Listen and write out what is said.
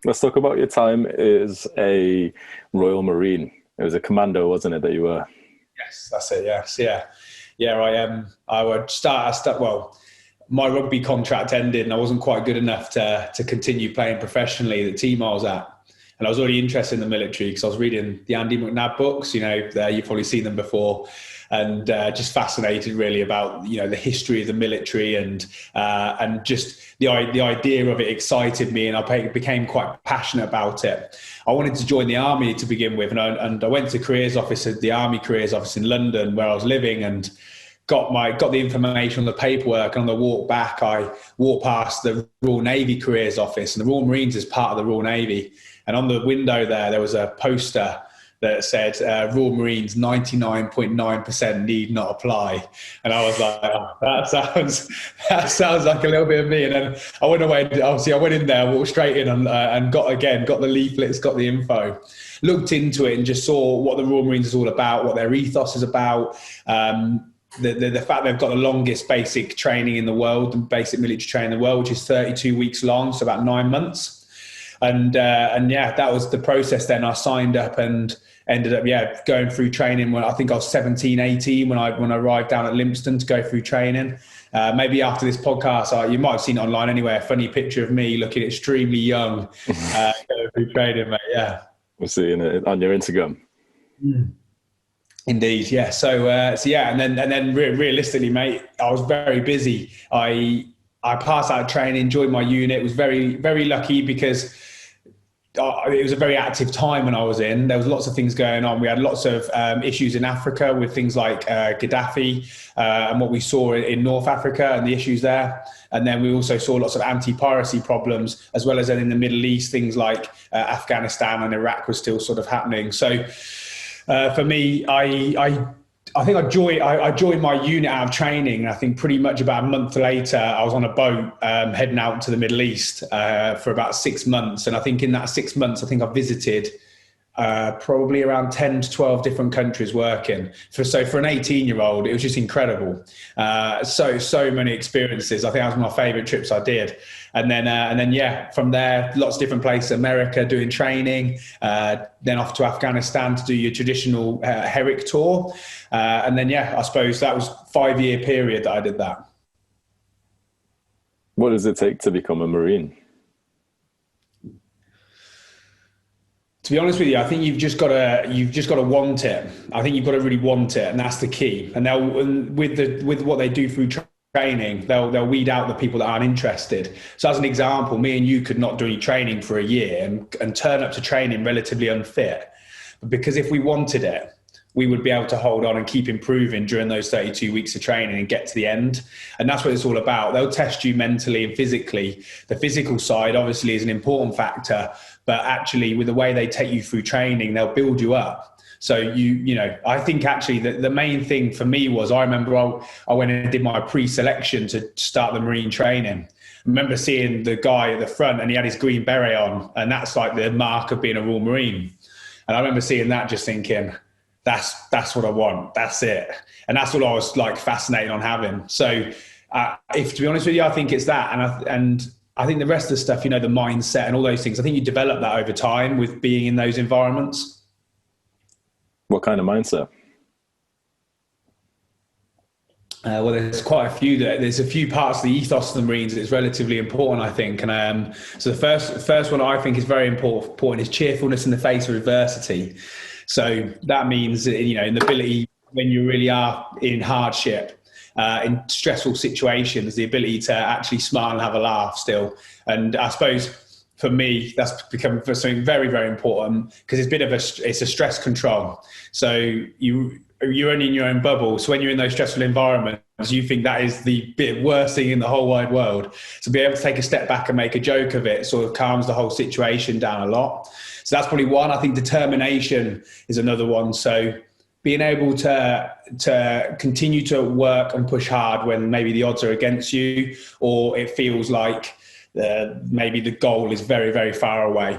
Let's talk about your time as a Royal Marine. It was a commando, wasn't it, that you were? Yes, that's it. Yes, yeah, yeah. I would start. Well, my rugby contract ended, and I wasn't quite good enough to continue playing professionally at the team I was at. And I was already interested in the military because I was reading the Andy McNab books. You've probably seen them before, and just fascinated really about the history of the military and just the idea of it excited me, and I became quite passionate about it. I wanted to join the army to begin with, and I went to careers office at the army careers office in London where I was living, and got the information on the paperwork. And on the walk back, I walked past the Royal Navy careers office, and the Royal Marines is part of the Royal Navy. And on the window there was a poster that said Royal Marines 99.9% need not apply. And I was like, oh, that sounds like a little bit of me. And then I went away. Obviously, I went in there, walked straight in, and got the leaflets, got the info, looked into it, and just saw what the Royal Marines is all about, what their ethos is about. The fact they've got the longest basic training in the world, the basic military training in the world, which is 32 weeks long, so about 9 months. And yeah, that was the process. Then I signed up and ended up going through training when I think I was 17, 18 when I arrived down at Lympstone to go through training. Maybe after this podcast, you might have seen it online anyway, a funny picture of me looking extremely young going through training, mate. Yeah, We're seeing it on your Instagram. Indeed, yeah. So yeah, and then realistically, mate, I was very busy. I passed out of training, joined my unit. Was very, very lucky because it was a very active time when I was in. There was lots of things going on. We had lots of issues in Africa with things like Gaddafi and what we saw in North Africa and the issues there. And then we also saw lots of anti-piracy problems, as well as in the Middle East, things like Afghanistan and Iraq was still sort of happening. So for me, I think I joined my unit out of training. And I think pretty much about a month later, I was on a boat heading out to the Middle East for about 6 months. And I think in that 6 months, I think I visited probably around 10 to 12 different countries working. So for an 18-year-old, it was just incredible. So many experiences. I think that was my favorite trips I did. And then, yeah, from there, lots of different places, America doing training, then off to Afghanistan to do your traditional Herrick tour. And then, yeah, I suppose that was a 5-year period that I did that. What does it take to become a Marine? To be honest with you, I think you've just got to want it. I think you've got to really want it, and that's the key. And with what they do through training, they'll weed out the people that aren't interested. So as an example, me and you could not do any training for a year and turn up to training relatively unfit. But because if we wanted it, we would be able to hold on and keep improving during those 32 weeks of training and get to the end. And that's what it's all about. They'll test you mentally and physically. The physical side obviously is an important factor, but actually with the way they take you through training, they'll build you up. So I think actually the main thing for me was, I remember I went and did my pre-selection to start the Marine training. I remember seeing the guy at the front and he had his green beret on, and that's like the mark of being a Royal Marine. And I remember seeing that, just thinking, that's what I want. That's it. And that's what I was like fascinated on having. So if, to be honest with you, I think it's that. And I think the rest of the stuff, the mindset and all those things, I think you develop that over time with being in those environments. What kind of mindset? Well, there's quite a few. There's a few parts of the ethos of the Marines that is relatively important, I think. And so the first one I think is very important is cheerfulness in the face of adversity. So that means, in the ability when you really are in hardship, in stressful situations, the ability to actually smile and have a laugh still. And I suppose for me, that's become something very, very important because it's a stress control. So you're only in your own bubble. So when you're in those stressful environments, you think that is the worst thing in the whole wide world. So be able to take a step back and make a joke of it sort of calms the whole situation down a lot. So that's probably one. I think determination is another one. So being able to continue to work and push hard when maybe the odds are against you, or it feels like maybe the goal is very, very far away.